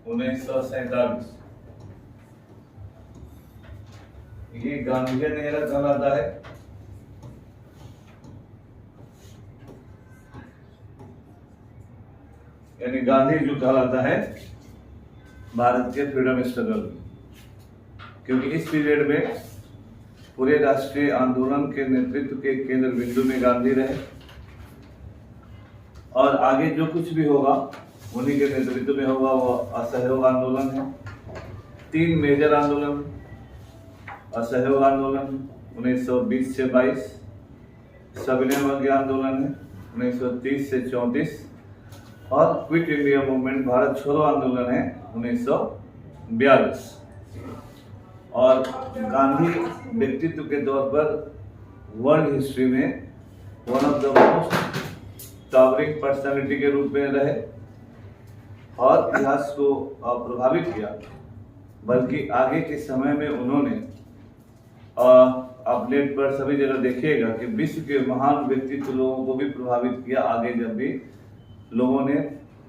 1947। ये Gandhian era कहलाता है। यानी गांधी जो कहलाता है भारत के फ्रीडम स्ट्रगल में, क्योंकि इस पीरियड में पूरे राष्ट्रीय आंदोलन के नेतृत्व के केंद्र बिंदु में गांधी रहे और आगे जो कुछ भी होगा उन्हीं के नेतृत्व में होगा। वो असहयोग आंदोलन है, 3 मेजर आंदोलन, असहयोग आंदोलन 1920 से 22, सविनय अवज्ञा आंदोलन है 1930 से 34 और क्विट इंडिया मूवमेंट भारत छोड़ो आंदोलन है 1942। और गांधी व्यक्तित्व के तौर पर वर्ल्ड हिस्ट्री में one of the most towering personality के रूप में रहे और इतिहास को प्रभावित किया। बल्कि आगे के समय में उन्होंने आप नेट पर सभी जगह देखिएगा कि विश्व के महान व्यक्तित्व लोगों को भी प्रभावित किया। आगे जब भी लोगों ने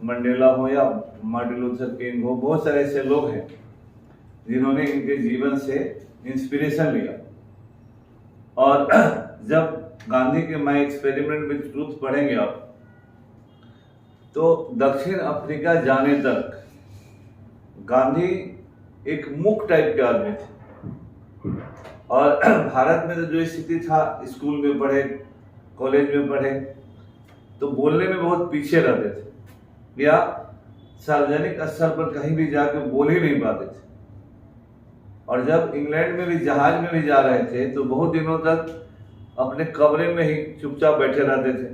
मंडेला हो या मार्टिन लूथर किंग हो, बहुत सारे ऐसे लोग हैं जिन्होंने इनके जीवन से इंस्पिरेशन लिया। और जब गांधी के माय एक्सपेरिमेंट विद ट्रूथ पढ़ेंगे आप, तो दक्षिण अफ्रीका जाने तक गांधी एक मूक टाइप के आदमी थे। और भारत में तो जो स्थिति था, स्कूल में पढ़े, कॉलेज में पढ़े, तो बोलने में बहुत पीछे रहते थे या सार्वजनिक स्तर पर कहीं भी जाकर बोल ही नहीं पाते थे। और जब इंग्लैंड में भी जहाज में भी जा रहे थे तो बहुत दिनों तक अपने कमरे में ही चुपचाप बैठे रहते थे,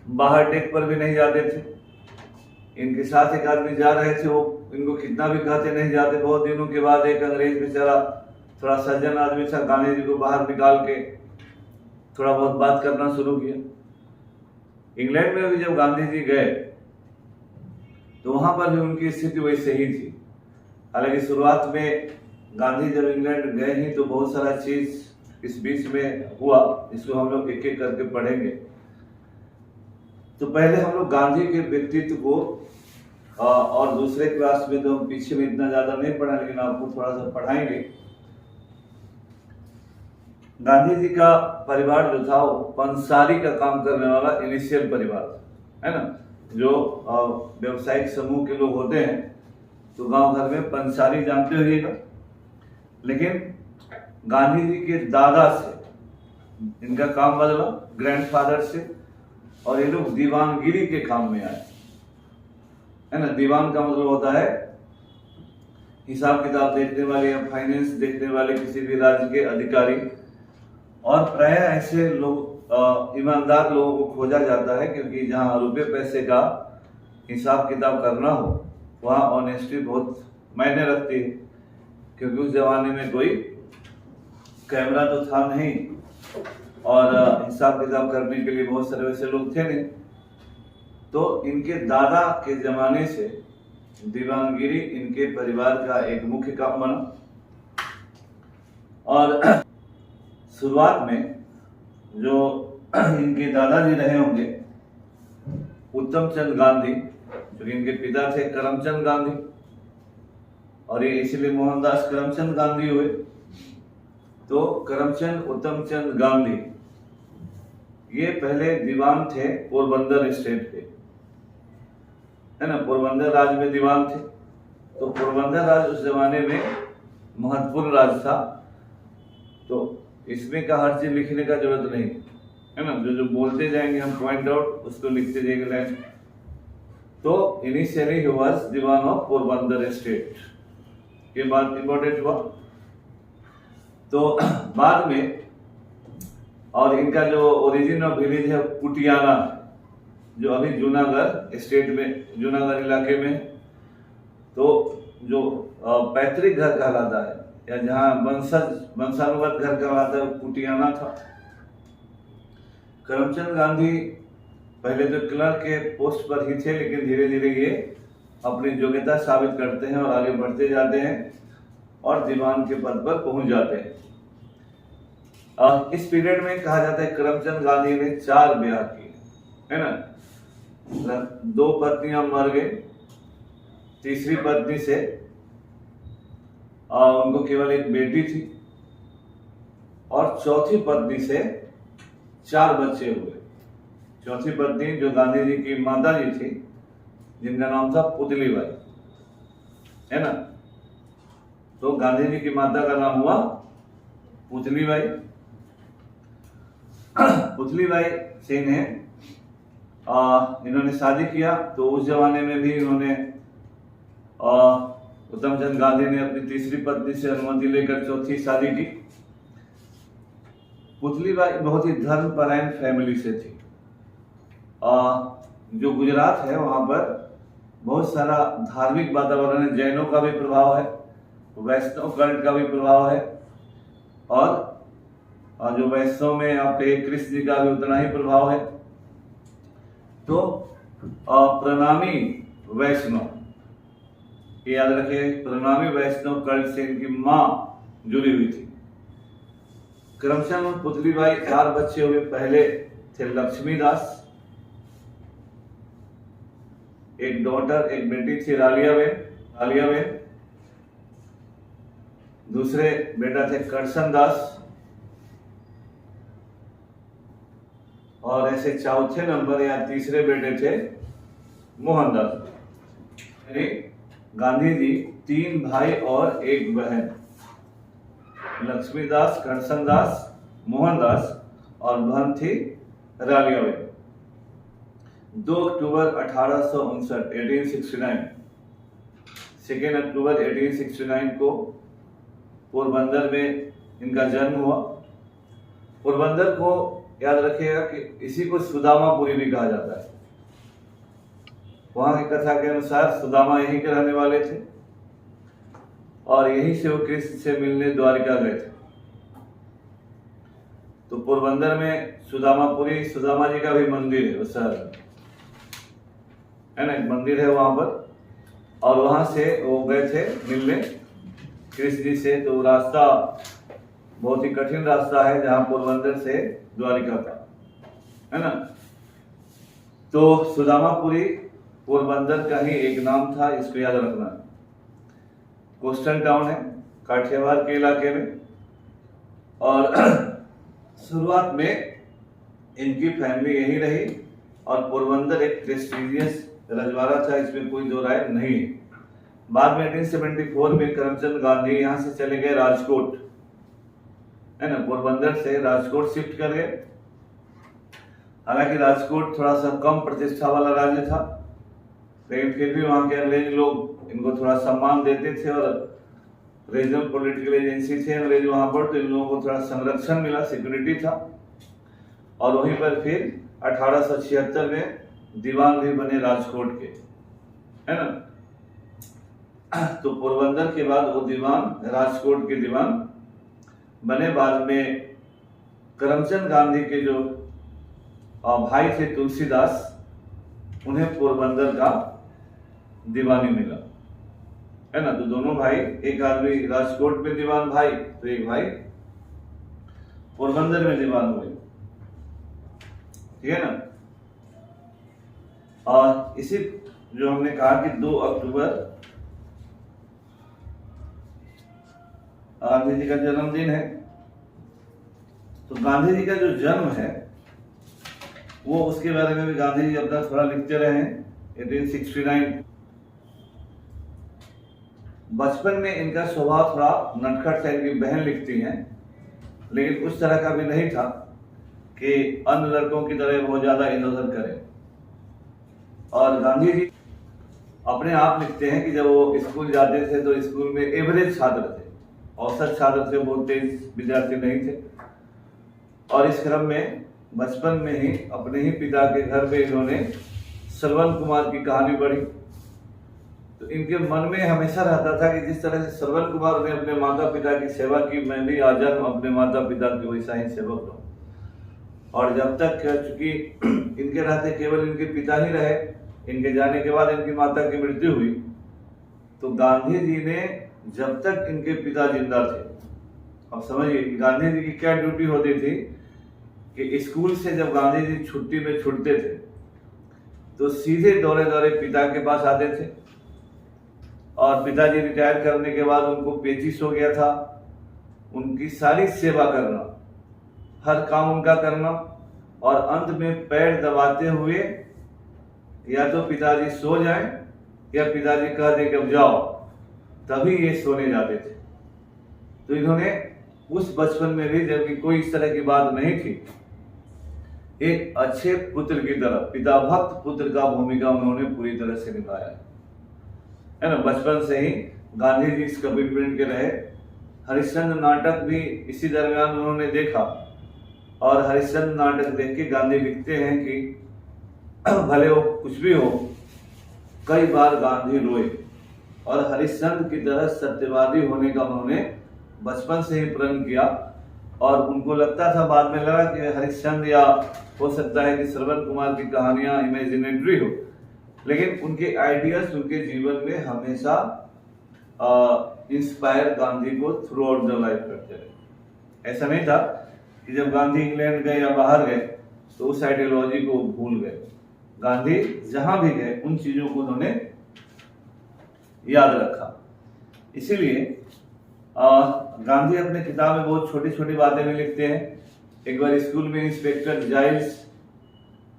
बाहर डेक पर भी नहीं जाते थे। इनके साथ एक आदमी जा रहे थे, वो इनको कितना भी कहते नहीं जाते। बहुत दिनों के बाद एक अंग्रेज बेचारा थोड़ा सज्जन आदमी था, गांधी जी को बाहर निकाल के थोड़ा बहुत बात करना शुरू किया। इंग्लैंड में भी जब गांधी जी गए तो वहां पर भी उनकी स्थिति वैसे ही थी। हालांकि शुरुआत में गांधी जब इंग्लैंड गए ही तो बहुत सारा चीज इस बीच में हुआ, इसको हम लोग एक एक करके पढ़ेंगे। तो पहले हम लोग गांधी के व्यक्तित्व को और दूसरे क्लास में तो हम पीछे में इतना ज्यादा नहीं पढ़ा, लेकिन आपको थोड़ा सा पढ़ाएंगे। गांधी जी का परिवार जो था वो पंसारी का काम करने वाला इनिशियल परिवार है ना। जो व्यवसायिक समूह के लोग होते हैं तो गांव घर में पंसारी जानते होइएगा। लेकिन गांधी जी के दादा से इनका काम बदला, ग्रैंडफादर से, और ये लोग दीवानगिरी के काम में आए, है ना। दीवान का मतलब होता है हिसाब किताब देखने वाले या फाइनेंस देखने वाले किसी भी राज्य के अधिकारी। और प्राय ऐसे लोग ईमानदार लोगों को खोजा जाता है, क्योंकि जहाँ रुपये पैसे का हिसाब किताब करना हो वहाँ ऑनेस्टी बहुत मायने रखती है। क्योंकि उस जमाने में कोई कैमरा तो था नहीं और हिसाब किताब करने के लिए बहुत सारे वैसे लोग थे नहीं। तो इनके दादा के जमाने से दीवानगिरी इनके परिवार का एक मुख्य काम बना। और शुरुआत में जो इनके दादाजी रहे होंगे उत्तम चंद गांधी, जो इनके पिता थे करमचंद गांधी, और ये इसलिए मोहनदास करमचंद गांधी हुए। तो करमचंद उत्तम चंद गांधी ये पहले दीवान थे पोरबंदर स्टेट के, है ना। पोरबंदर राज्य में दीवान थे। तो पोरबंदर राज्य उस जमाने में महत्वपूर्ण राज्य था। तो इसमें का हर चीज लिखने का जरूरत नहीं है ना। जो जो बोलते जाएंगे हम पॉइंट आउट उसको लिखते जाएंगे लाइन। तो initially he was Diwan of Porbandar state, ये बात इंपॉर्टेंट हुआ। तो बाद में, और इनका जो ओरिजिन ऑफ विलेज है पुटियाना, जो अभी जूनागढ़ स्टेट में, जूनागढ़ इलाके में। तो जो पैतृक घर कहलाता है या जहाँ वंशानुगत घर कहलाता है पुटियाना था। करमचंद गांधी पहले तो क्लर्क के पोस्ट पर ही थे, लेकिन धीरे धीरे ये अपनी योग्यता साबित करते हैं और आगे बढ़ते जाते हैं और दीवान के पद पर पहुंच जाते हैं। इस पीरियड में कहा जाता है करमचंद गांधी ने 4 ब्याह किए, है ना। 2 पत्नियां मर गई तीसरी पत्नी से उनको केवल एक बेटी थी और चौथी पत्नी से 4 बच्चे हुए। चौथी पत्नी जो गांधी जी की माता जी थी, जिनका नाम था पुतली बाई, है ना। तो गांधी जी की माता का नाम हुआ पुतली बाई। पुतली बाई से इन्होंने शादी किया। तो उस जमाने में भी इन्होंने उत्तमचंद गांधी ने अपनी तीसरी पत्नी से अनुमति लेकर चौथी शादी की। पुतली बाई बहुत ही धर्मपरायण फैमिली से थी। जो गुजरात है वहां पर बहुत सारा धार्मिक वातावरण है। जैनों का भी प्रभाव है, वैष्णव कल्ट का भी प्रभाव है, और जो वैष्णव में आपके कृष्ण जी का भी उतना ही प्रभाव है। तो प्रणामी वैष्णव, ये याद रखिए, प्रणामी वैष्णव कल्ट से इनकी मां जुड़ी हुई थी। क्रमशः पुतली बाई 4 बच्चे हुए। पहले थे लक्ष्मीदास, एक डॉटर, एक बेटी थी रालियाबेन। दूसरे बेटा थे करसन दास, और ऐसे चौथे नंबर या तीसरे बेटे थे मोहनदास। गांधी जी 3 भाई और 1 बहन, लक्ष्मीदास, करसनदास, मोहनदास, और बहन थी रालियाबेन। 2 अक्टूबर 1869 2 अक्टूबर 1869 को पोरबंदर में इनका जन्म हुआ। पोरबंदर को याद रखिएगा कि इसी को सुदामापुरी भी कहा जाता है। वहां की कथा के अनुसार सुदामा यहीं के रहने वाले थे और यहीं से वो कृष्ण से मिलने द्वारिका गए थे। तो पोरबंदर में सुदामापुरी, सुदामा जी का भी मंदिर है उस शहर में, है ना, एक मंदिर है वहां पर। और वहां से वो गए थे मिलने कृष्ण जी से। तो रास्ता बहुत ही कठिन रास्ता है जहां पोरबंदर से द्वारिका का, है ना। तो सुदामापुरी पोरबंदर का ही एक नाम था, इसको याद रखना। कोस्टल टाउन है काठियावाड़ के इलाके में। और शुरुआत में इनकी फैमिली यहीं रही और पोरबंदर एक प्रेस्टिजियस रजवाड़ा था, इसमें कोई दो राय नहीं है। बाद में 1874 में करमचंद गांधी यहाँ से चले गए राजकोट, है ना, पोरबंदर से राजकोट शिफ्ट कर गए। हालांकि राजकोट थोड़ा सा कम प्रतिष्ठा वाला राज्य था, लेकिन फिर भी वहां के अंग्रेज लोग इनको थोड़ा सम्मान देते थे और रीजनल पॉलिटिकल एजेंसी थे अंग्रेज वहां पर, तो इन लोगों को थोड़ा संरक्षण मिला, सिक्योरिटी था। और वहीं पर फिर 1876 में दीवान भी बने राजकोट के, है ना। तो पोरबंदर के बाद वो दीवान, राजकोट के दीवान बने। बाद में करमचंद गांधी के जो भाई थे तुलसीदास, उन्हें पोरबंदर का दीवानी मिला, है ना। तो दोनों भाई, एक आदमी राजकोट में दीवान भाई, तो एक भाई पोरबंदर में दीवान हुए, ठीक है ना। और इसी जो हमने कहा कि 2 अक्टूबर गांधी जी का जन्मदिन है। तो गांधी जी का जो जन्म है वो, उसके बारे में भी गांधी जी अपना थोड़ा लिखते रहे हैं। 1869 बचपन में इनका स्वभाव थोड़ा नटखट था। इनकी बहन लिखती हैं, लेकिन उस तरह का भी नहीं था कि अन्य लड़कों की तरह बहुत ज्यादा इधर उधर करें। और गांधी जी अपने आप लिखते हैं कि जब वो स्कूल जाते थे तो स्कूल में एवरेज छात्र थे, औसत छात्र थे, बहुत तेज विद्यार्थी नहीं थे। और इस क्रम में बचपन में ही अपने ही पिता के घर में इन्होंने श्रवण कुमार की कहानी पढ़ी। तो इनके मन में हमेशा रहता था कि जिस तरह से श्रवण कुमार ने अपने माता पिता की सेवा की, मैं भी आजन्म अपने माता पिता की वैसा ही सेवक रहूं। और जब तक, चूंकि इनके रहते केवल इनके पिता ही रहे, इनके जाने के बाद इनकी माता की मृत्यु हुई, तो गांधी जी ने जब तक इनके पिता जिंदा थे, अब समझिए गांधी जी की क्या ड्यूटी होती थी कि स्कूल से जब गांधी जी छुट्टी में छूटते थे तो सीधे दौड़े दौड़े पिता के पास आते थे और पिताजी रिटायर करने के बाद उनको पेचिश हो गया था। उनकी सारी सेवा करना, हर काम उनका करना, और अंत में पैर दबाते हुए या तो पिताजी सो जाएं या पिताजी कह दें कि अब जाओ, तभी ये सोने जाते थे। तो इन्होंने उस बचपन में भी, जबकि कोई इस तरह की बात नहीं थी, एक अच्छे पुत्र की तरह, पिता भक्त पुत्र का भूमिका उन्होंने पूरी तरह से निभाया है ना। बचपन से ही गांधी जी इस कमिटमेंट के रहे। हरिश्चंद्र नाटक भी इसी दरमियान उन्होंने देखा, और हरिश्चंद्र नाटक देख के गांधी लिखते हैं कि भले वो कुछ भी हो, कई बार गांधी रोए, और हरिश्चंद्र की तरह सत्यवादी होने का उन्होंने बचपन से ही प्रण किया। और उनको लगता था, बाद में लगा कि हरिश्चंद्र या हो सकता है कि श्रवण कुमार की कहानियां इमेजिनेटरी हो, लेकिन उनके आइडियाज उनके जीवन में हमेशा इंस्पायर गांधी को थ्रू आउट द लाइफ करते रहे। ऐसा नहीं था कि जब गांधी इंग्लैंड गए या बाहर गए तो उस आइडियोलॉजी को भूल गए। गांधी जहां भी गए उन चीजों को उन्होंने याद रखा। इसीलिए गांधी अपने किताब में बहुत छोटी छोटी बातें भी लिखते हैं। एक बार स्कूल में इंस्पेक्टर जाइल्स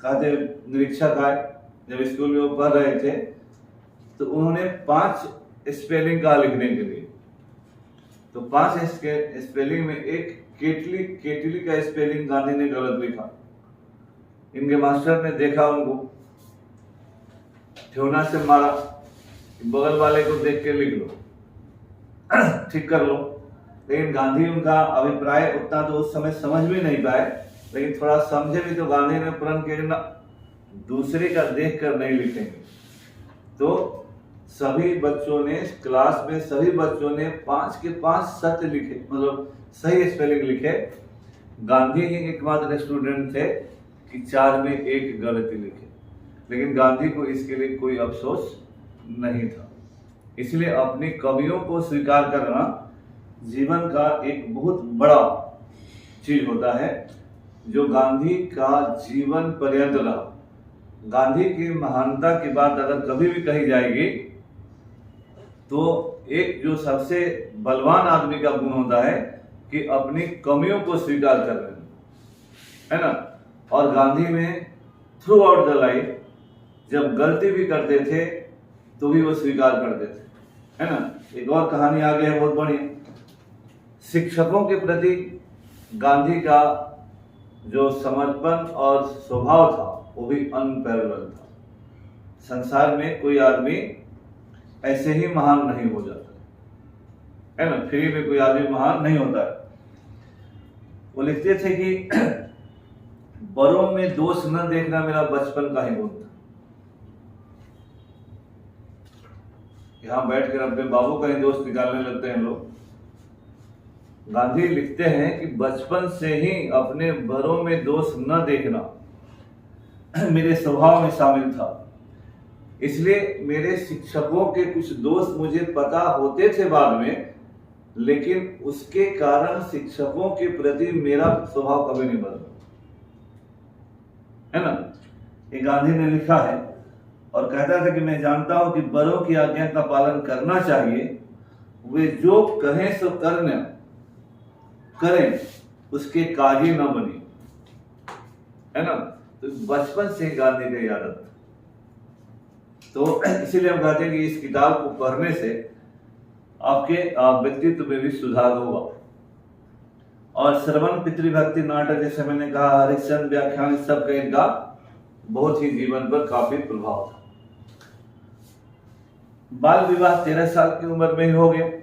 कहते निरीक्षक आए, जब स्कूल में वो पढ़ रहे थे तो उन्होंने 5 स्पेलिंग कहा लिखने के लिए। तो 5 स्पेलिंग में एक केटली का स्पेलिंग गांधी ने गलत लिखा। इनके मास्टर ने देखा, उनको ठेवना से मारा, बगल वाले को देख के लिख लो, ठीक कर लो। लेकिन गांधी उनका अभिप्राय उतना तो उस समय समझ भी नहीं पाए, लेकिन थोड़ा समझे भी तो गांधी ने प्रण किया ना, दूसरे का देख कर नहीं लिखेंगे। तो सभी बच्चों ने, क्लास में सभी बच्चों ने 5 के 5 सत्य लिखे, मतलब सही स्पेलिंग लिखे। गांधी ही एकमात्र स्टूडेंट थे कि 4 में 1 गलती लिखे, लेकिन गांधी को इसके लिए कोई अफसोस नहीं था। इसलिए अपनी कमियों को स्वीकार करना जीवन का एक बहुत बड़ा चीज होता है, जो गांधी का जीवन पर्यंत रहा। गांधी की महानता की बात अगर कभी भी कही जाएगी तो एक जो सबसे बलवान आदमी का गुण होता है कि अपनी कमियों को स्वीकार कर लेना, है ना। और गांधी में थ्रू आउट द लाइफ जब गलती भी करते थे तो भी वो स्वीकार करते थे, है ना। एक और कहानी आगे है बहुत बड़ी। शिक्षकों के प्रति गांधी का जो समर्पण और स्वभाव था वो भी अनपैरेलल था। संसार में कोई आदमी ऐसे ही महान नहीं हो जाता, है ना। फ्री में कोई आदमी महान नहीं होता है। वो लिखते थे कि बड़ों में दोष न देखना मेरा बचपन का ही गुण था। यहां बैठकर अपने बाबू का ही दोष निकालने लगते हैं लोग। गांधी लिखते हैं कि बचपन से ही अपने बड़ों में दोष न देखना मेरे स्वभाव में शामिल था। इसलिए मेरे शिक्षकों के कुछ दोष मुझे पता होते थे बाद में, लेकिन उसके कारण शिक्षकों के प्रति मेरा स्वभाव कभी नहीं बदला, है ना। ये गांधी ने लिखा है और कहता था कि मैं जानता हूं कि बड़ों की आज्ञा का पालन करना चाहिए, वे जो कहें सो करें, उसके काजी न बने, है ना। तो बचपन से गांधी की आदत। तो इसीलिए हम कहते हैं कि इस किताब को पढ़ने से आपके व्यक्तित्व में भी सुधार होगा। और श्रवण पितृभक्ति नाटक, जैसे मैंने कहा, हरिश्चंद्र व्याख्यान, सब का इनका बहुत ही जीवन पर काफी प्रभाव था। बाल विवाह 13 साल की उम्र में ही हो गए।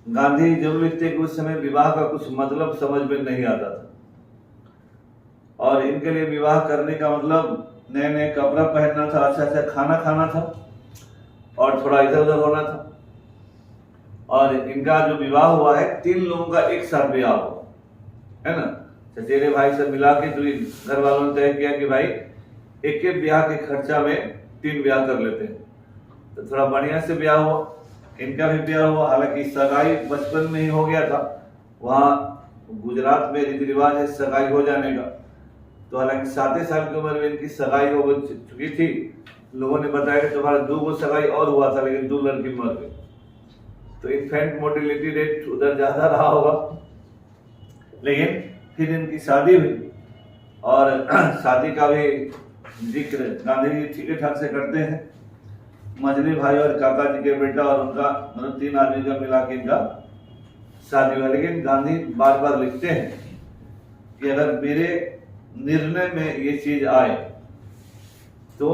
गांधी जरूर लिखते कि उस समय विवाह का कुछ मतलब समझ में नहीं आता था, और इनके लिए विवाह करने का मतलब नए नए कपड़ा पहनना था, अच्छा अच्छा खाना खाना था, और थोड़ा इधर उधर होना था। और इनका जो विवाह हुआ है 3 लोगों का एक साथ विवाह हुआ, है ना। चचेरे भाई सब मिला के तो घर वालों ने तय किया कि भाई एक ब्याह के खर्चा में 3 ब्याह कर लेते हैं। तो थोड़ा बढ़िया से ब्याह हुआ, इनका भी ब्याह हुआ। हालांकि सगाई बचपन में ही हो गया था, वहां गुजरात में रीति रिवाज है सगाई हो जाने का। तो हालांकि 7 साल की उम्र में इनकी सगाई हो चुकी थी, लोगों ने बताया कि तुम्हारा 2 सगाई और हुआ था लेकिन 2 लड़की मर गई, तो इन्फेंट मोर्टेलिटी रेट उधर ज्यादा रहा होगा। लेकिन फिर इनकी शादी हुई और शादी का भी जिक्र गांधी जी ठीक ठाक से करते हैं। मझली भाई और काका जी के बेटा और उनका मतलब 3 आदमी का मिला के इनका शादी हुआ। लेकिन गांधी बार बार लिखते हैं कि अगर मेरे निर्णय में ये चीज आए तो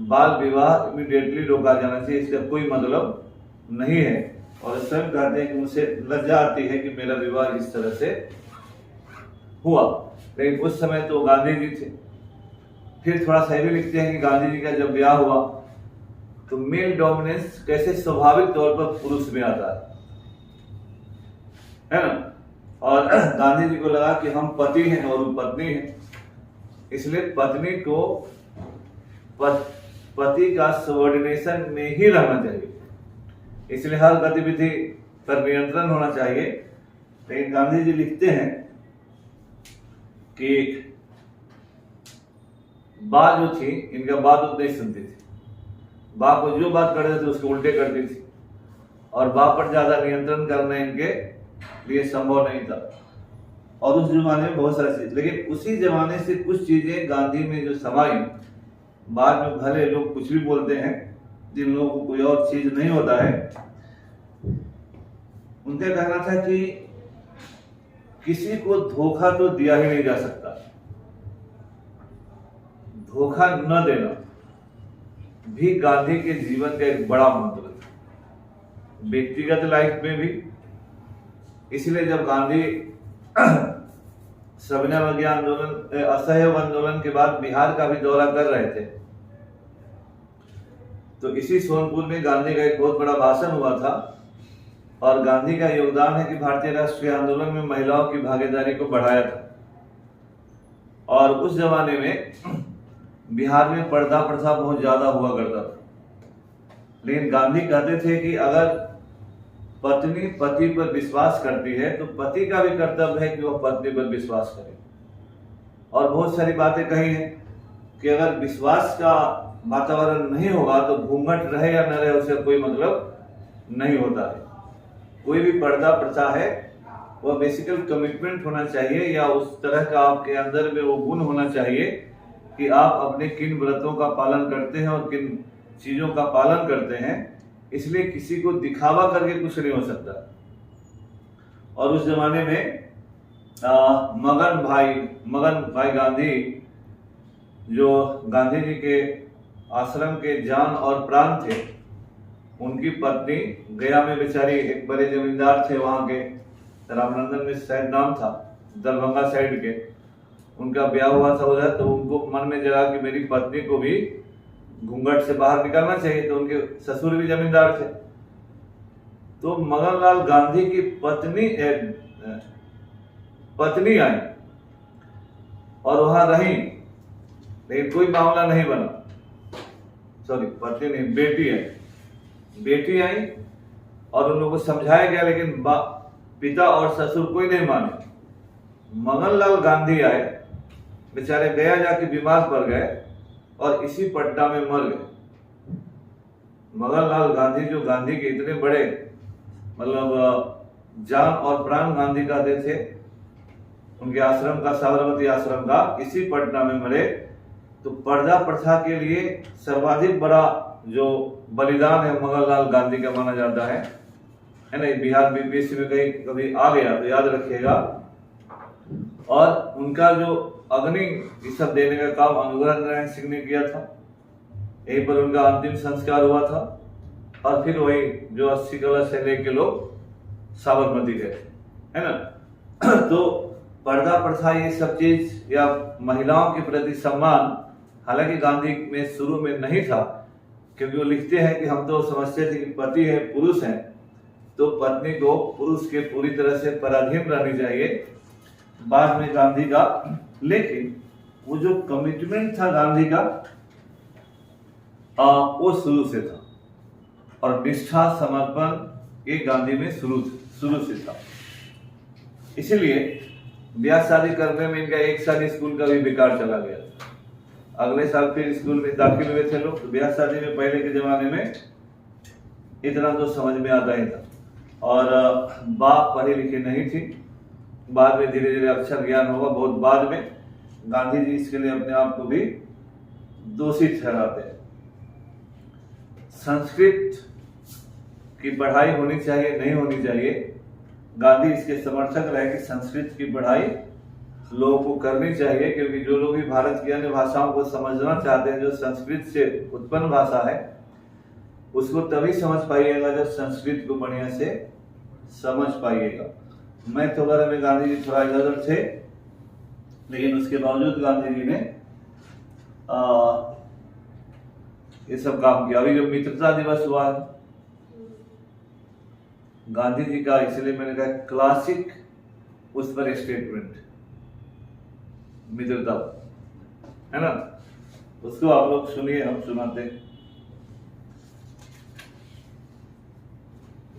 बाल विवाह इमीडिएटली रोका जाना चाहिए, इसका कोई मतलब नहीं है। और स्वयं कहते हैं कि मुझे लज्जा आती है कि मेरा विवाह इस तरह से हुआ। लेकिन उस समय तो गांधी जी थे। फिर थोड़ा सा भी लिखते हैं कि गांधी जी का जब ब्याह हुआ तो मेल डोमिनेंस कैसे स्वाभाविक तौर पर पुरुष में आता है ना। और गांधी जी को लगा कि हम पति हैं और वो पत्नी है, इसलिए पत्नी को पति का सबऑर्डिनेशन में ही रहना चाहिए, इसलिए हर गतिविधि पर नियंत्रण होना चाहिए। लेकिन गांधी जी लिखते हैं कि बात जो थी इनका बात उतनी नहीं सुनती थी, बाप को जो बात करते थे उसके उल्टे करती थी और बाप पर ज्यादा नियंत्रण करना इनके लिए संभव नहीं था। और उस जमाने में बहुत सारी चीज, लेकिन उसी जमाने से कुछ चीजें गांधी में जो समाई, बाद में भले लोग कुछ भी बोलते हैं, जिन लोगों को कोई और चीज नहीं होता है, उनका कहना था कि किसी को धोखा तो दिया ही नहीं जा सकता, धोखा न देना भी गांधी के जीवन का एक बड़ा मंत्र था, व्यक्तिगत लाइफ में भी। इसलिए जब गांधी सविनय आंदोलन, असहयोग आंदोलन के बाद बिहार का भी दौरा कर रहे थे, तो इसी सोनपुर में गांधी का एक बहुत बड़ा भाषण हुआ था। और गांधी का योगदान है कि भारतीय राष्ट्रीय आंदोलन में महिलाओं की भागीदारी को बढ़ाया था। और उस जमाने में बिहार में पर्दा प्रथा बहुत ज्यादा हुआ करता था, लेकिन गांधी कहते थे कि अगर पत्नी पति पर विश्वास करती है तो पति का भी कर्तव्य है कि वह पत्नी पर विश्वास करे। और बहुत सारी बातें कही हैं कि अगर विश्वास का वातावरण नहीं होगा तो घूंघट रहे या न रहे उससे कोई मतलब नहीं होता है। कोई भी पर्दा प्रथा है वह बेसिकल कमिटमेंट होना चाहिए, या उस तरह का आपके अंदर में वो गुण होना चाहिए कि आप अपने किन व्रतों का पालन करते हैं और किन चीजों का पालन करते हैं। इसलिए किसी को दिखावा करके कुछ नहीं हो सकता। और उस जमाने में मगन भाई गांधी, जो गांधी जी के आश्रम के जान और प्राण थे, उनकी पत्नी गया में बेचारी एक बड़े जमींदार थे वहां के, रामनंदन में शायद नाम था, दरभंगा साइड के, उनका ब्याह हुआ था उधर। तो उनको मन में जगा कि मेरी पत्नी को भी घूंघट से बाहर निकलना चाहिए, तो उनके ससुर भी जमींदार थे। तो मगनलाल गांधी की पत्नी आई और वहां रही, लेकिन कोई मामला नहीं बना। सॉरी, पत्नी नहीं, बेटी आई और उन लोगों को समझाया गया, लेकिन पिता और ससुर कोई नहीं माने। मगनलाल गांधी आए, बेचारे गया जाके बीमार पड़ गए और इसी पटना में मर गए। मगनलाल गांधी जो गांधी के इतने बड़े मतलब जान और प्राण गांधी कहते थे, उनके आश्रम का, साबरमती आश्रम का, इसी पटना में मरे। तो पर्दा प्रथा के लिए सर्वाधिक बड़ा जो बलिदान है मगनलाल गांधी का माना जाता है ना। बिहार बीपीएससी में कहीं कभी आ गया तो याद रखिएगा। और उनका जो अग्नि ये सब देने का काम अनुग्रह नारायण सिंह ने किया था, यहीं पर उनका अंतिम संस्कार हुआ था। और फिर वही जो 80 कलश से लेके लोग साबरमती गए, है ना। तो पर्दा प्रथा ये सब चीज, या महिलाओं के प्रति सम्मान, हालांकि गांधी में शुरू में नहीं था, क्योंकि वो लिखते हैं कि हम तो समझते थे कि पति है, पुरुष है, तो पत्नी को पुरुष के पूरी तरह से पराधीन रहनी चाहिए। बाद में गांधी का, लेकिन वो जो कमिटमेंट था गांधी का वो शुरू से था, और निष्ठा समर्पण ये गांधी में शुरू से था। इसीलिए ब्याह शादी करने में इनका एक साल स्कूल का भी बेकार चला गया। अगले साल फिर स्कूल में दाखिल हुए थे लोग। तो ब्याह शादी में पहले के जमाने में इतना तो समझ में आता ही था, और बाप पढ़ी लिखी नहीं थी। बाद में धीरे धीरे अक्षर ज्ञान होगा, बहुत बाद में। गांधी जी इसके लिए अपने आप को भी दोषी ठहराते हैं। संस्कृत की पढ़ाई होनी चाहिए, नहीं होनी चाहिए, गांधी इसके समर्थक रहे कि संस्कृत की पढ़ाई लोगों को करनी चाहिए, क्योंकि जो लोग भी भारत की अन्य भाषाओं को समझना चाहते हैं, जो संस्कृत से उत्पन्न भाषा है, उसको तभी समझ पाइएगा जब संस्कृत को बढ़िया से समझ पाइएगा। मैथ वगैरह में गांधी जी थोड़ा इधर उधर थे, लेकिन उसके बावजूद गांधी जी ने ये सब काम किया। अभी जो मित्रता दिवस हुआ है गांधी जी का, इसलिए मैंने कहा क्लासिक उस पर स्टेटमेंट मित्रता, है ना, उसको आप लोग सुनिए, हम सुनाते हैं।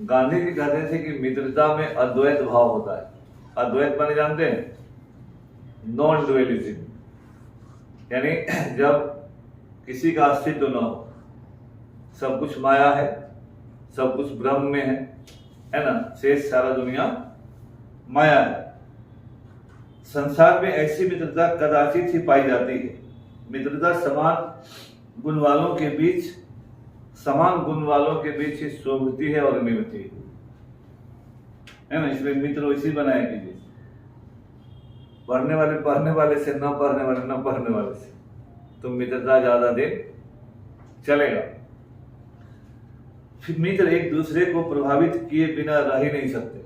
गांधी जी कहते थे कि मित्रता में अद्वैत भाव होता है। अद्वैत माने जानते हैं, नॉन डुअलिज्म, यानी जब किसी का अस्तित्व न हो, सब कुछ माया है, सब कुछ ब्रह्म में है ना, शेष सारा दुनिया माया है। संसार में ऐसी मित्रता कदाचित ही पाई जाती है। मित्रता समान गुण वालों के बीच ही शोभती है और निभती है ना। इसलिए मित्र वैसे बनाया कीजिए, पढ़ने वाले से, न पढ़ने वाले से, तो मित्रता ज्यादा देर चलेगा। फिर मित्र एक दूसरे को प्रभावित किए बिना रह ही नहीं सकते।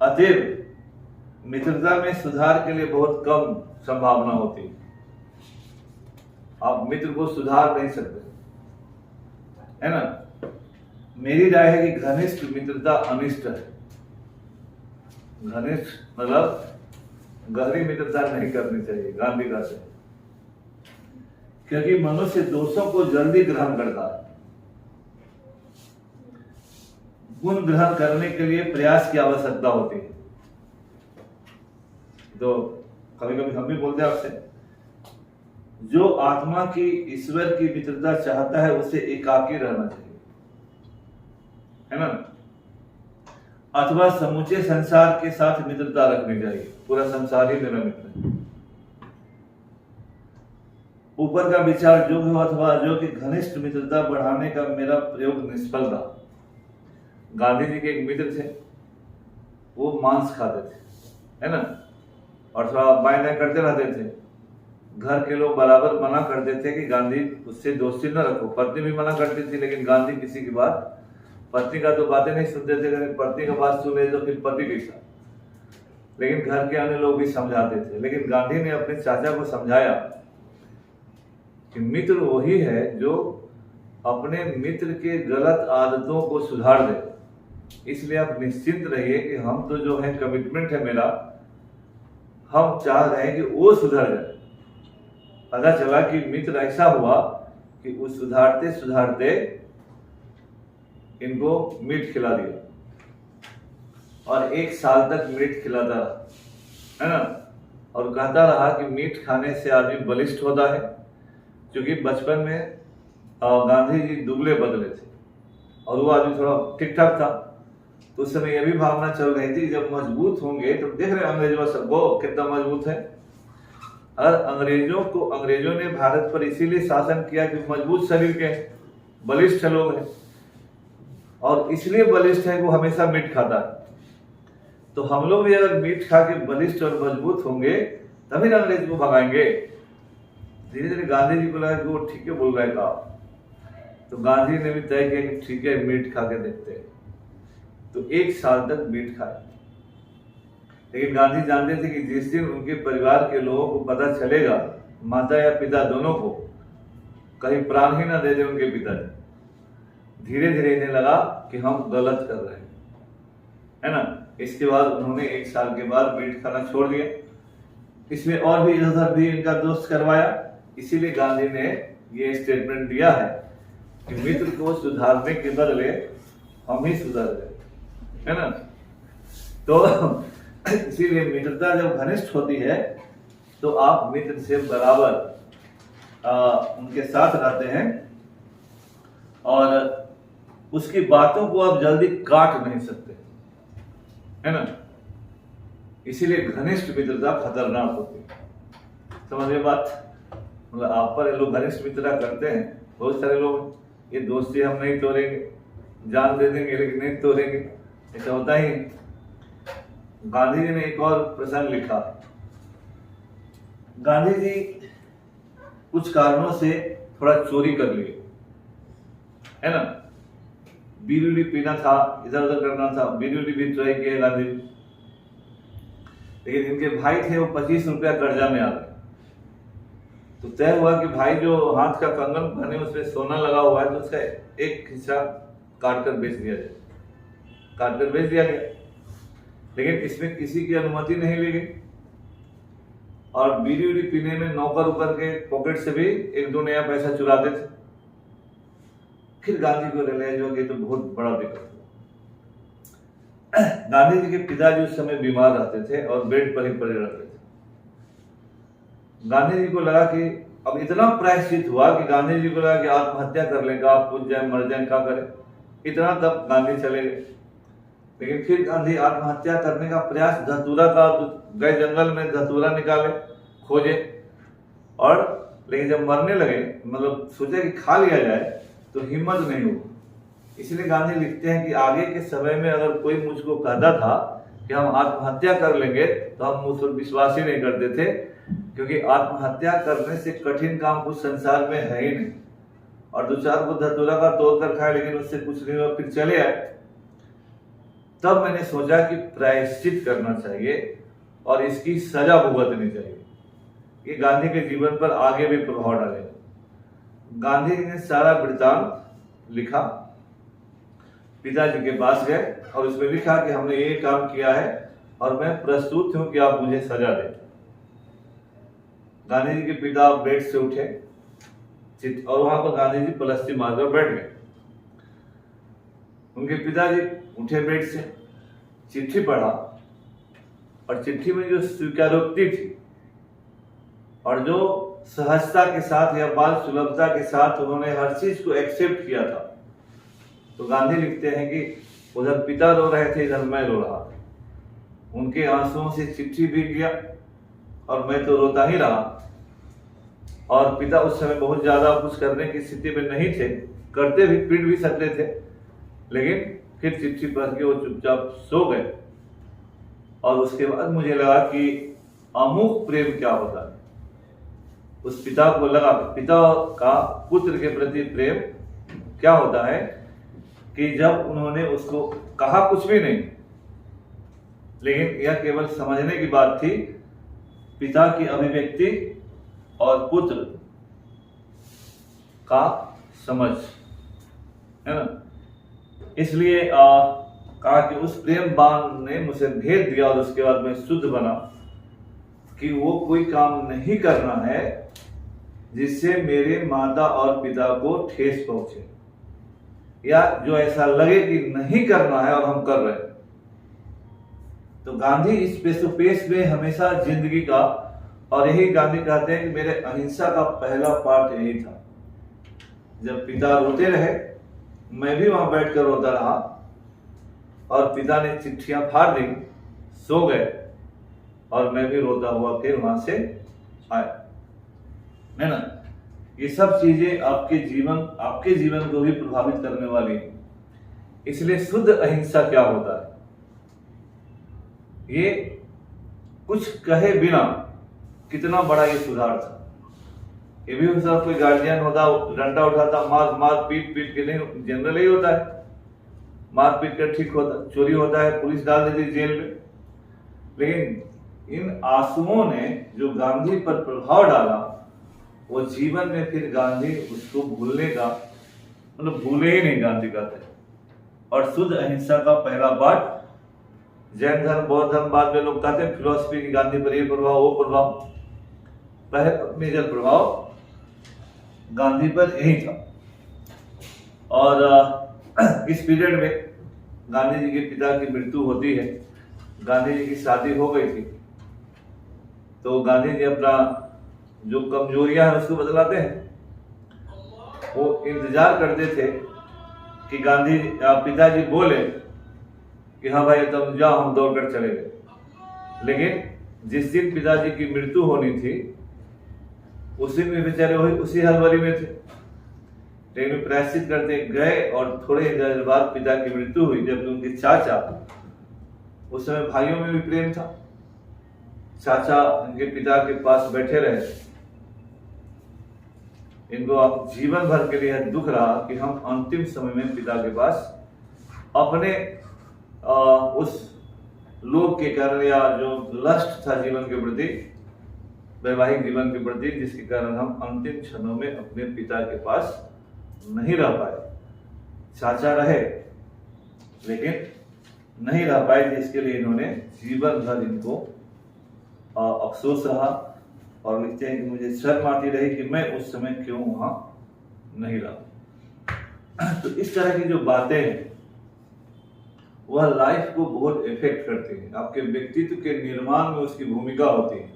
अतएव मित्रता में सुधार के लिए बहुत कम संभावना होती है। आप मित्र को सुधार नहीं सकते, है ना। मेरी राय है कि घनिष्ठ मित्रता अनिष्ट है। घनिष्ठ मतलब गहरी मित्रता नहीं करनी चाहिए, गांधी कहते हैं, क्योंकि मनुष्य दोषों को जल्दी ग्रहण करता है। गुण ग्रहण करने के लिए प्रयास की आवश्यकता होती है। तो कभी कभी हम भी बोलते हैं आपसे, जो आत्मा की ईश्वर की मित्रता चाहता है उसे एकाकी रहना चाहिए, है ना, अथवा समूचे संसार के साथ मित्रता रखनी चाहिए। पूरा संसार ही मेरा मित्र है। ऊपर का विचार जो भी हो अथवा जो कि घनिष्ठ मित्रता बढ़ाने का मेरा प्रयोग निष्फल रहा। गांधी जी के एक मित्र थे, वो मांस खाते थे, है ना, और थोड़ा बाएं करते रहते थे। घर के लोग बराबर मना करते थे कि गांधी उससे दोस्ती न रखो। पत्नी भी मना करती थी, लेकिन गांधी किसी की बात, पत्नी का तो बातें नहीं सुनते थे, लेकिन पत्नी का बात सुने तो फिर पति कैसा। लेकिन घर के अन्य लोग भी समझाते थे। लेकिन गांधी ने अपने चाचा को समझाया कि मित्र वही है जो अपने मित्र के गलत आदतों को सुधार दे। इसलिए आप निश्चिंत रहिए कि हम तो जो है, कमिटमेंट है मेरा, हम चाह रहे हैं कि वो सुधर जाए। पता चला कि मित्र ऐसा हुआ कि वो सुधारते सुधारते इनको मीट खिला दिया, और 1 साल तक मीट खिलाता रहा, है ना, और कहता रहा कि मीट खाने से आदमी बलिष्ठ होता है। क्योंकि बचपन में गांधी जी दुबले पतले थे और वो आदमी थोड़ा ठीक ठाक था। तो उस समय यह भी भावना चल रही थी जब मजबूत होंगे, तो देख रहे अंग्रेजों सबको कितना मजबूत है। और अंग्रेजों ने भारत पर इसीलिए शासन किया कि मजबूत शरीर के बलिष्ठ लोग हैं, और इसलिए बलिष्ठ है वो हमेशा मीट खाता है। तो हम लोग भी अगर मीट खा के बलिष्ठ और मजबूत होंगे तभी ना अंग्रेज को भगाएंगे। धीरे धीरे गांधी जी को लगा कि वो ठीक है बोल रहे का, तो गांधी ने भी तय किया कि ठीक है मीट खा के देखते हैं। तो 1 साल तक मीट खाए। लेकिन गांधी जानते थे कि जिस दिन उनके परिवार के लोगों को पता चलेगा, माता या पिता दोनों को, कहीं प्राण ही ना दे दे उनके पिताजी। धीरे धीरे इन्हें लगा कि हम गलत कर रहे हैं, है ना। इसके बाद उन्होंने 1 साल के बाद मीट खाना छोड़ दिया। इसमें और भी इधर भी इनका दोस्त करवाया। इसीलिए गांधी ने ये स्टेटमेंट दिया है कि मित्र को सुधारने के बदले हम ही सुधर गए, है ना। तो इसीलिए मित्रता जब घनिष्ठ होती है तो आप मित्र से बराबर उनके साथ रहते हैं और उसकी बातों को आप जल्दी काट नहीं सकते, है ना। इसीलिए घनिष्ठ मित्रता खतरनाक होती है। समझिए बात, मतलब आप पर लोग घनिष्ठ मित्रता करते हैं, बहुत सारे लोग ये दोस्ती हम नहीं तोड़ेंगे, जान दे देंगे लेकिन नहीं तोड़ेंगे, ऐसा होता ही। गांधी जी ने एक और प्रसंग लिखा। गांधी जी कुछ कारणों से थोड़ा चोरी कर लिए, है ना। बीड़ी पीना था, इधर उधर करना था, बीड़ी भी ट्राई किया गांधी जी, लेकिन इनके भाई थे वो 25 रुपया कर्जा में आ गए। तो तय हुआ कि भाई जो हाथ का कंगन पहने उसमें सोना लगा हुआ है तो उसका एक हिस्सा काट कर बेच दिया जाए। काट कर बेच दिया गया, लेकिन इसमें किसी की अनुमति नहीं ली गई और बीड़ी पीने में नौकर उकर के पॉकेट से भी 1-2 नया पैसा चुराते थे। फिर गांधी को रियलाइज हो गया तो बहुत बड़ा दिक्कत हुआ। गांधी जी के पिताजी उस समय बीमार रहते थे और बेड पर ही पड़े रहते थे। गांधी जी को लगा कि अब इतना प्रायश्चित हुआ कि गांधी जी को लगा कि आत्महत्या कर लेगा, आप कुछ जाए मर जाए, क्या करे, इतना तब गांधी चले गए। लेकिन फिर गांधी आत्महत्या करने का प्रयास, धतूरा का गए जंगल में, धतूरा निकाले खोजे, और लेकिन जब मरने लगे, मतलब सोचे कि खा लिया जाए, तो हिम्मत नहीं हुई। इसलिए गांधी लिखते हैं कि आगे के समय में अगर कोई मुझको कहता था कि हम आत्महत्या कर लेंगे तो हम मुझ पर विश्वास ही नहीं करते थे, क्योंकि आत्महत्या करने से कठिन काम कुछ संसार में है ही नहीं। और 2-4 को धतूरा का तोड़ कर खाए लेकिन उससे कुछ नहीं हुआ, फिर चले आए। तब मैंने सोचा कि प्रायश्चित करना चाहिए और इसकी सजा भुगतनी चाहिए। ये गांधी के जीवन पर आगे भी प्रभाव डालेगा। गांधी जी ने सारा वृत्तांत लिखा, पिताजी के पास गए और उसमें लिखा कि हमने ये काम किया है और मैं प्रस्तुत हूं कि आप मुझे सजा दें। गांधी जी के पिता बेड से उठे और वहां पर गांधी जी पलस्ती मारकर बैठ गए। उनके पिताजी उठे बेड से, चिट्ठी पढ़ा और चिट्ठी में जो स्वीकारोक्ति थी और जो सहजता के साथ या बाल सुलभता के साथ उन्होंने हर चीज को एक्सेप्ट किया था, तो गांधी लिखते हैं कि उधर पिता रो रहे थे, इधर मैं रो रहा था। उनके आंसुओं से चिट्ठी भीग गया और मैं तो रोता ही रहा। और पिता उस समय बहुत ज्यादा कुछ करने की स्थिति में नहीं थे, करते भी, पीट भी सकते थे, लेकिन फिर चिट्ठी पढ़ के वो चुपचाप सो गए। और उसके बाद मुझे लगा कि अमुक प्रेम क्या होता है। उस पिता को लगा पिता का पुत्र के प्रति प्रेम क्या होता है, कि जब उन्होंने उसको कहा कुछ भी नहीं, लेकिन यह केवल समझने की बात थी, पिता की अभिव्यक्ति और पुत्र का समझ, है ना। इसलिए कहा कि उस प्रेम बाण ने मुझे भेद दिया और उसके बाद मैं शुद्ध बना कि वो कोई काम नहीं करना है जिससे मेरे माता और पिता को ठेस पहुंचे, या जो ऐसा लगे कि नहीं करना है और हम कर रहे हैं। तो गांधी इस पेश में हमेशा जिंदगी का, और यही गांधी कहते हैं कि मेरे अहिंसा का पहला पाठ यही था। जब पिता रोते रहे, मैं भी वहां बैठकर रोता रहा और पिता ने चिट्ठियां फाड़ दी, सो गए और मैं भी रोता हुआ फिर वहां से आया, है ना। ये सब चीजें आपके जीवन को भी प्रभावित करने वाली है। इसलिए शुद्ध अहिंसा क्या होता है, ये कुछ कहे बिना कितना बड़ा ये सुधार था। ये भी उनका कोई गार्जियन होता, डंडा उठाता, मार पीट के नहीं, जनरल ही होता है, मार पीट कर ठीक होता, चोरी होता है, पुलिस डाल देती जेल में। लेकिन इन आंसुओं ने जो गांधी पर प्रभाव डाला, वो जीवन में फिर गांधी उसको भूलने का, मतलब भूले ही नहीं गांधी कहते। और शुद्ध अहिंसा का पहला पाठ, जैन धर्म, बौद्ध धर्म, बाद में लोग कहते हैं फिलोसफी की गांधी पर ये प्रभाव, वो प्रभाव, पहला मेजर प्रभाव गांधी पर यही था। और इस पीरियड में गांधी जी के पिता की मृत्यु होती है। गांधी जी की शादी हो गई थी तो गांधी जी अपना जो कमजोरियां हैं उसको बतलाते हैं। वो इंतजार करते थे कि पिताजी बोले कि हाँ भाई तुम जाओ, हम दौड़कर चले गए। लेकिन जिस दिन पिताजी की मृत्यु होनी थी उस दिन भी बेचारे वही उसी हड़बड़ी में थे। लेकिन प्रायश्चित करते गए और थोड़े देर बाद पिता की मृत्यु हुई। जब उनके चाचा, उस समय भाइयों में भी प्रेम था, चाचा उनके पिता के पास बैठे रहे। इनको अब जीवन भर के लिए दुख रहा कि हम अंतिम समय में पिता के पास अपने उस लोभ के कारण या जो लस्ट था जीवन के प्रति, वैवाहिक जीवन के प्रति, जिसके कारण हम अंतिम क्षणों में अपने पिता के पास नहीं रह पाए। चाचा रहे लेकिन नहीं रह पाए, जिसके लिए इन्होंने जीवन भर इनको अफसोस रहा। और लिखते हैं कि मुझे शर्म आती रही कि मैं उस समय क्यों वहां नहीं रहा। तो इस तरह की जो बातें हैं वह लाइफ को बहुत इफेक्ट करती है, आपके व्यक्तित्व के निर्माण में उसकी भूमिका होती है।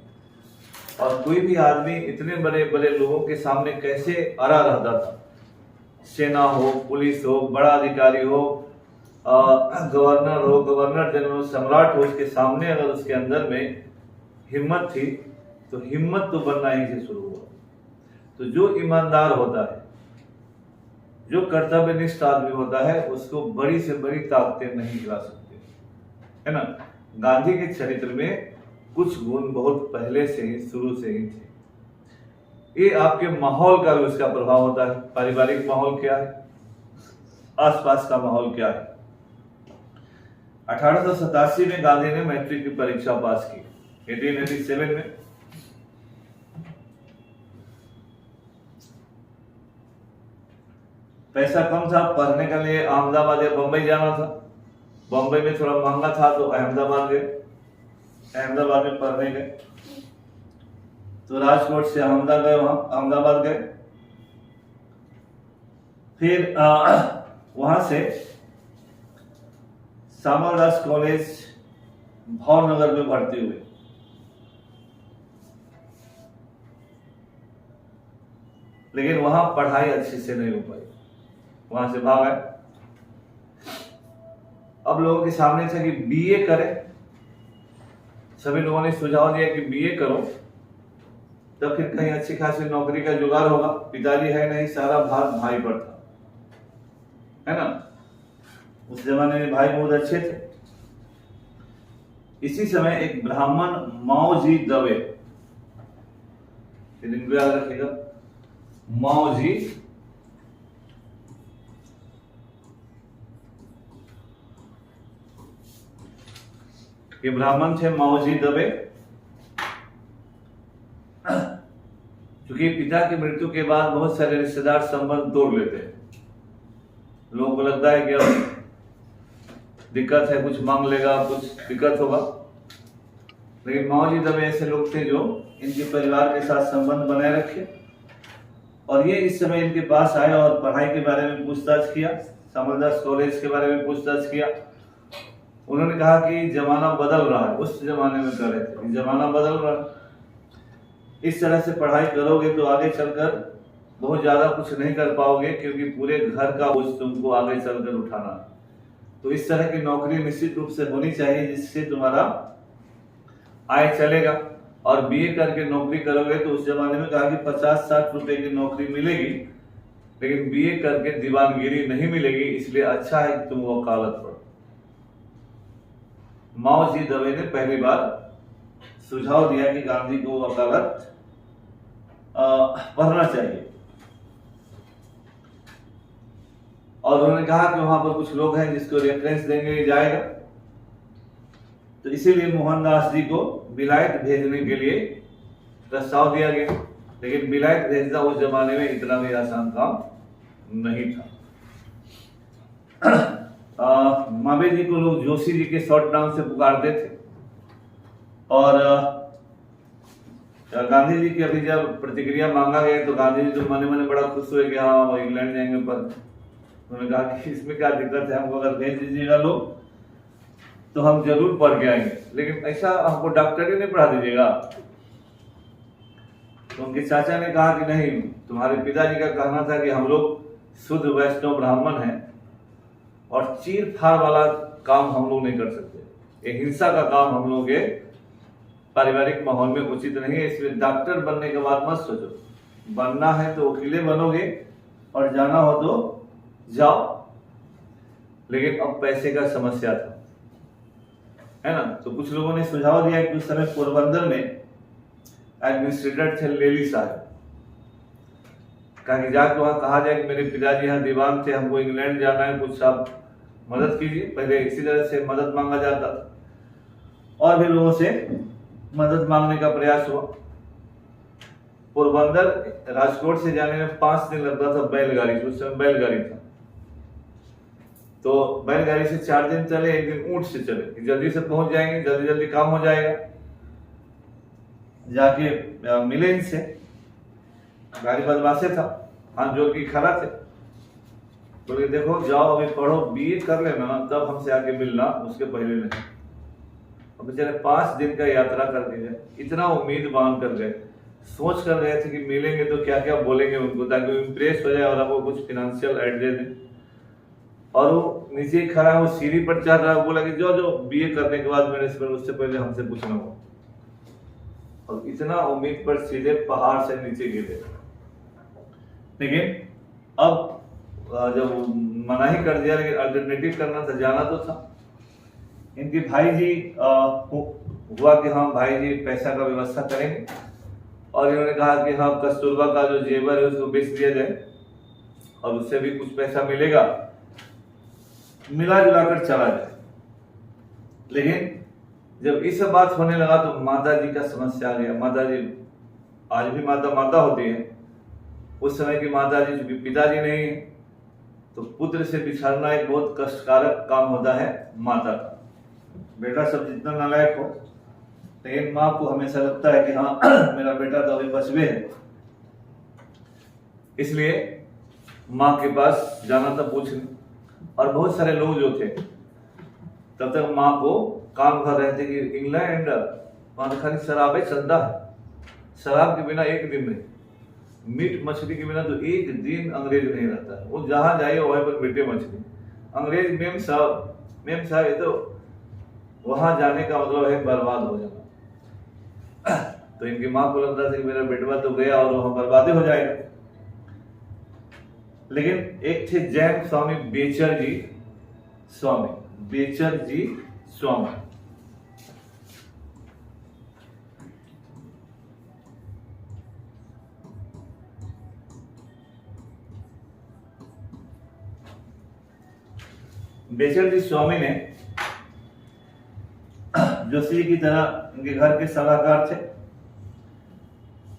और कोई भी आदमी इतने बड़े बड़े लोगों के सामने कैसे अड़ा रहता था, सेना हो, पुलिस हो, बड़ा अधिकारी हो, गवर्नर हो, गवर्नर जनरल, सम्राट हो, उसके सामने अगर उसके अंदर में हिम्मत थी तो हिम्मत तो बनना ही से शुरू हुआ। तो जो ईमानदार होता है, जो कर्तव्यनिष्ठ आदमी होता है, उसको बड़ी से बड़ी ताकतें नहीं गिरा सकते, है ना। गांधी के चरित्र में कुछ गुण बहुत पहले से ही, शुरू से ही थे। ये आपके माहौल का भी उसका प्रभाव होता है। पारिवारिक माहौल क्या है, आसपास का माहौल क्या है। 1887 में गांधी ने मैट्रिक की परीक्षा पास की। 1887 में पैसा कम था, पढ़ने के लिए अहमदाबाद या बंबई जाना था। बंबई में थोड़ा महंगा था तो अहमदाबाद गए, अहमदाबाद में पढ़ने गए। तो राजकोट से अहमदाबाद गए। फिर वहां से सामरदास कॉलेज भावनगर में भर्ती हुए। लेकिन वहां पढ़ाई अच्छी से नहीं हो पाई, वहां से भाग आए। अब लोगों के सामने था कि बीए करें। सभी लोगों ने सुझाव दिया कि बीए करो, तब फिर कहीं अच्छी खासी नौकरी का जुगाड़ होगा। पिताजी है नहीं, सारा भार भाई पर था, है ना। उस जमाने में भाई बहुत अच्छे थे। इसी समय एक ब्राह्मण माओजी दवे, इनको याद रखिएगा, माओजी ये ब्राह्मण थे, माओजी दवे। क्योंकि पिता की मृत्यु के बाद बहुत सारे रिश्तेदार संबंध तोड़ लेते हैं। लोगों को लगता है कि अब दिक्कत है, कुछ मांग लेगा, कुछ दिक्कत होगा। लेकिन माओजी दवे ऐसे लोग थे जो इनके परिवार के साथ संबंध बनाए रखे। और ये इस समय इनके पास आए और पढ़ाई के बारे में पूछताछ किया, सामरदास कॉलेज के बारे में पूछताछ किया। उन्होंने कहा कि जमाना बदल रहा है। उस जमाने में कह रहे थे जमाना बदल रहा है, इस तरह से पढ़ाई करोगे तो आगे चलकर बहुत ज्यादा कुछ नहीं कर पाओगे, क्योंकि पूरे घर का बोझ तुमको आगे चलकर उठाना है। तो इस तरह की नौकरी निश्चित रूप से होनी चाहिए जिससे तुम्हारा आय चलेगा। और बीए करके नौकरी करोगे तो उस जमाने में कहा कि 50-60 रुपए की नौकरी मिलेगी, लेकिन बीए करके दीवानगिरी नहीं मिलेगी। इसलिए अच्छा है कि तुम वकालत पढ़ो। माओजी दवे ने पहली बार सुझाव दिया कि गांधी को वकालत पढ़ना चाहिए। और उन्होंने कहा कि वहां पर कुछ लोग हैं जिसको रेफरेंस देंगे जाएगा। तो इसीलिए मोहनदास जी को विलायत भेजने के लिए प्रस्ताव दिया गया। लेकिन विलायत भेजना उस जमाने में इतना भी आसान काम नहीं था। मावे जी को लोग जोशी जी के शॉर्ट नाम से पुकारते थे। और गांधी जी की अभी जब प्रतिक्रिया मांगा गया तो गांधी जी तो मने मने बड़ा खुश हुए कि हाँ इंग्लैंड जाएंगे। पर उन्होंने कहा कि इसमें क्या दिक्कत है, हमको अगर भेज दीजिएगा लोग तो हम जरूर पढ़ के आएंगे, लेकिन ऐसा हमको डॉक्टरी नहीं पढ़ा दीजिएगा। तो उनके चाचा ने कहा कि नहीं, तुम्हारे पिताजी का कहना था कि हम लोग शुद्ध वैष्णव ब्राह्मण हैं और चीर फाड़ वाला काम हम लोग नहीं कर सकते, ये हिंसा का काम हम लोग के पारिवारिक माहौल में उचित नहीं है, इसलिए डॉक्टर बनने के बाद मत सोचो, बनना है तो वकीले बनोगे और जाना हो तो जाओ। लेकिन अब पैसे का समस्या था, है ना। तो कुछ लोगों ने सुझाव दिया कि उस समय पोरबंदर में एडमिनिस्ट्रेटर थे लेली साहब, कहा कि जाकर वहां कहा जाए कि मेरे पिताजी यहाँ दीवान थे, हमको इंग्लैंड जाना है, कुछ आप मदद कीजिए। पहले इसी तरह से मदद मांगा जाता था और भी लोगों से मदद मांगने का प्रयास हुआ। पोरबंदर राजकोट से जाने में 5 दिन लगता था बैलगाड़ी से, उस समय बैलगाड़ी था। तो बैलगाड़ी से 4 दिन चले, 1 दिन ऊंट से चले, जल्दी से पहुंच जाएंगे, जल्दी जल्दी काम हो जाएगा। जाके मिले इनसे, गाड़ी बदमाशे था, हाथ जोड़ के खड़ा थे, बोले देखो जाओ अभी पढ़ो, बीए कर लेना ना, तब हमसे आके मिलना, उसके पहले नहीं। अब बेचारे 5 दिन का यात्रा करके गए, इतना उम्मीद बांध कर गए, सोच कर गए थे कि मिलेंगे तो क्या क्या बोलेंगे उनको ताकि वो इम्प्रेस हो जाए और आपको कुछ फिनेंशियल एड दे दें। और वो नीचे ही खड़ा, वो सीढ़ी पर चढ़ रहा, बोला कि जो बीए करने के बाद मेरे से उससे पहले हमसे पूछना हो। और इतना उम्मीद पर सीधे पहाड़ से नीचे गिरे। लेकिन अब जब मना ही कर दिया, लेकिन अल्टरनेटिव करना था, जाना तो था। इनके भाई जी हुआ कि हाँ भाई जी पैसा का व्यवस्था करेंगे, और इन्होंने कहा कि हाँ कस्तूरबा का जो जेवर है उसको बेच दिया जाए और उससे भी कुछ पैसा मिलेगा, मिला जुला कर चला जाए। लेकिन जब इस बात होने लगा तो माता जी का समस्या आ गया। माता जी, आज भी माता माता होती है, उस समय की माता जी चूंकि पिताजी नहीं है तो पुत्र से बिछड़ना एक बहुत कष्टकारक काम होता है माता का। बेटा सब जितना नालायक हो, लेकिन माँ को हमेशा लगता है कि हाँ मेरा बेटा तो अभी बचवे है, इसलिए माँ के पास जाना था पूछने। और बहुत सारे लोग जो थे तब तक माँ को काम कर रहे थे कि इंग्लैंड वहां तो खाली शराब चलता है, शराब के बिना एक दिन नहीं, मीट मछली के बिना तो एक दिन अंग्रेज नहीं रहता है। वो जहां जाइए वहीं पर मीटे मछली, अंग्रेज मेम साहब, ये तो वहां जाने का मतलब है बर्बाद हो जाना। तो इनकी माँ को लगता था कि मेरा बेटवा तो गया और वहां बर्बादी हो जाएगा। लेकिन एक थे जैन स्वामी बेचर जी स्वामी। बेचर जी स्वामी ने जोशी की तरह इनके घर के सलाहकार थे।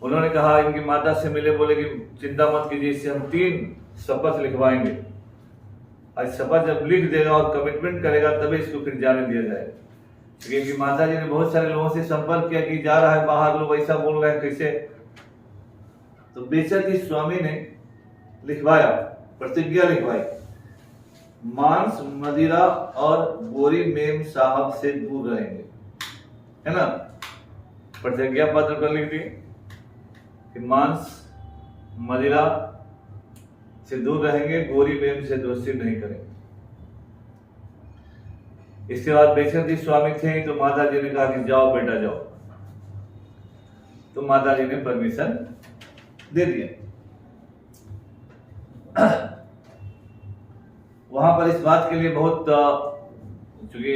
उन्होंने कहा, इनकी माता से मिले, बोले कि चिंता मत कीजिए, इससे हम 3 शपथ लिखवाएंगे। आज शपथ जब लिख देगा और कमिटमेंट करेगा तभी इसको फिर जाने दिया जाएगा। क्योंकि इनकी माता जी ने बहुत सारे लोगों से संपर्क किया कि जा रहा है बाहर, लोग ऐसा बोल रहे हैं कैसे। तो बेचर जी स्वामी ने लिखवाया, प्रतिज्ञा लिखवाई, मांस मदिरा और गोरी मेम साहब से दूर रहेंगे, है ना। प्रतिज्ञा पत्र पर लिख दिए कि मांस मदिरा से दूर रहेंगे, गोरी मेम से दोस्ती नहीं करेंगे। इसके बाद बेचर जी स्वामी थे तो माता जी ने कहा कि जाओ बेटा जाओ, तो माता जी ने परमिशन दे दिया। वहां पर इस बात के लिए बहुत, चूंकि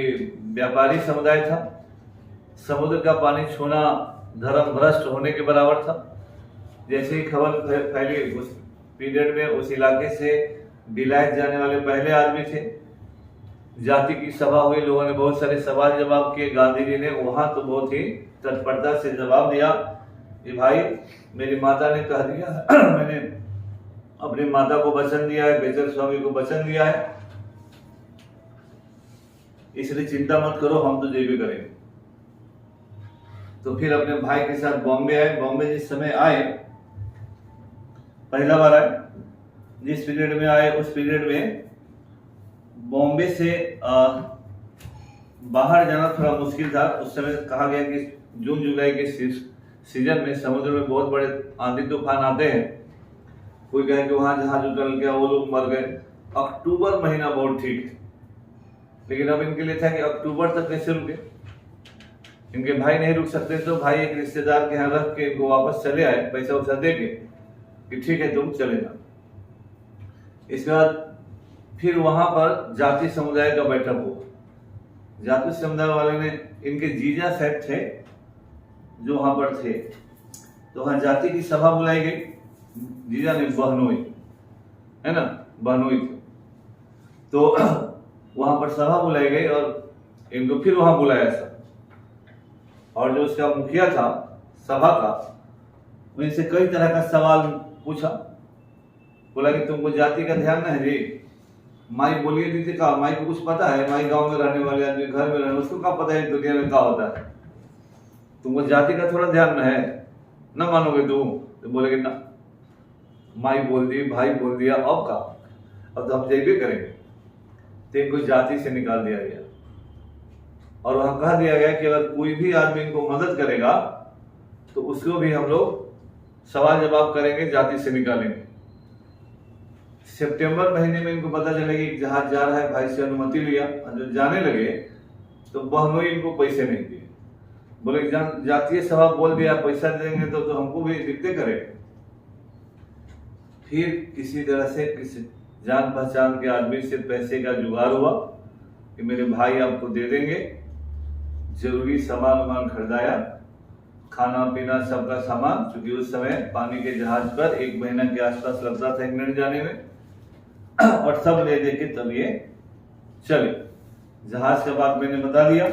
व्यापारी समुदाय था, समुद्र का पानी छूना धर्म भ्रष्ट होने के बराबर था। जैसे ही खबर फैली, उस पीरियड में उस इलाके से विलायत जाने वाले पहले आदमी थे। जाति की सभा हुई, लोगों ने बहुत सारे सवाल जवाब किए। गांधी जी ने वहां तो बहुत ही तत्परता से जवाब दिया कि भाई मेरी माता ने कह दिया मैंने अपनी माता को वचन दिया है, बेचर स्वामी को वचन दिया है, इसलिए चिंता मत करो, हम तो जे भी करेंगे। तो फिर अपने भाई के साथ बॉम्बे आए। बॉम्बे जिस समय आए, पहला बार आए, जिस पीरियड में आए उस पीरियड में बॉम्बे से बाहर जाना थोड़ा मुश्किल था। उस समय कहा गया कि जून जुलाई के सीजन में समुद्र में बहुत बड़े आंधी तूफान आते हैं। कोई कहे कि वहां जहाज उतर गया, वो लोग मर गए। अक्टूबर महीना बहुत ठीक है, लेकिन अब इनके लिए था कि अक्टूबर तक कैसे रुके। इनके भाई नहीं रुक सकते, तो भाई एक रिश्तेदार के यहाँ रख के इनको वापस चले आए, पैसा वैसा दे के कि ठीक है तुम चले जाओ। इसके बाद फिर वहां पर जाति समुदाय का बैठक हुआ। जाति समुदाय वाले ने, इनके जीजा साहब थे जो वहां पर थे, तो वहां जाति की सभा बुलाई गई। जीजा ने बहनोई, है ना, बहनोई थे, तो वहां पर सभा बुलाई गई और इनको फिर वहां बुलाया सब। और जो उसका मुखिया था सभा का, उनसे कई तरह का सवाल पूछा। बोला कि तुमको जाति का ध्यान है जी? माई बोलिए दीदी, कहा माई को कुछ पता है? माई गांव में रहने वाले आदमी, घर में रहने, उसको क्या पता है दुनिया में क्या होता है? तुमको जाति का थोड़ा ध्यान है ना, मानोगे तुम? तो बोलेगे ना, माई बोल दी, भाई बोल दिया, अब का, अब तो हम जैबे करेंगे। तो इनको जाति से निकाल दिया गया और वहां कह दिया गया कि अगर कोई भी आदमी इनको मदद करेगा तो उसको भी हम लोग सवाल जवाब करेंगे, जाति से निकालेंगे। सितंबर महीने में इनको पता चलेगा कि जहाज जा रहा है, भाई से अनुमति लिया, जब जाने लगे तो बहनोई इनको पैसे नहीं दिए। बोले जातीय सभा बोल दिया पैसा देंगे तो हमको भी दिक्कत करेगा। फिर किसी तरह से किसी जान पहचान के आदमी से पैसे का जुगाड़ हुआ कि मेरे भाई आपको दे देंगे। जरूरी सामान खरीदाया, खाना पीना सबका सामान, क्योंकि उस समय पानी के जहाज पर 1 महीना के आसपास लगता था इंग्लैंड जाने में, और सब ले दे के तब ये चले। जहाज का बात मैंने बता दिया।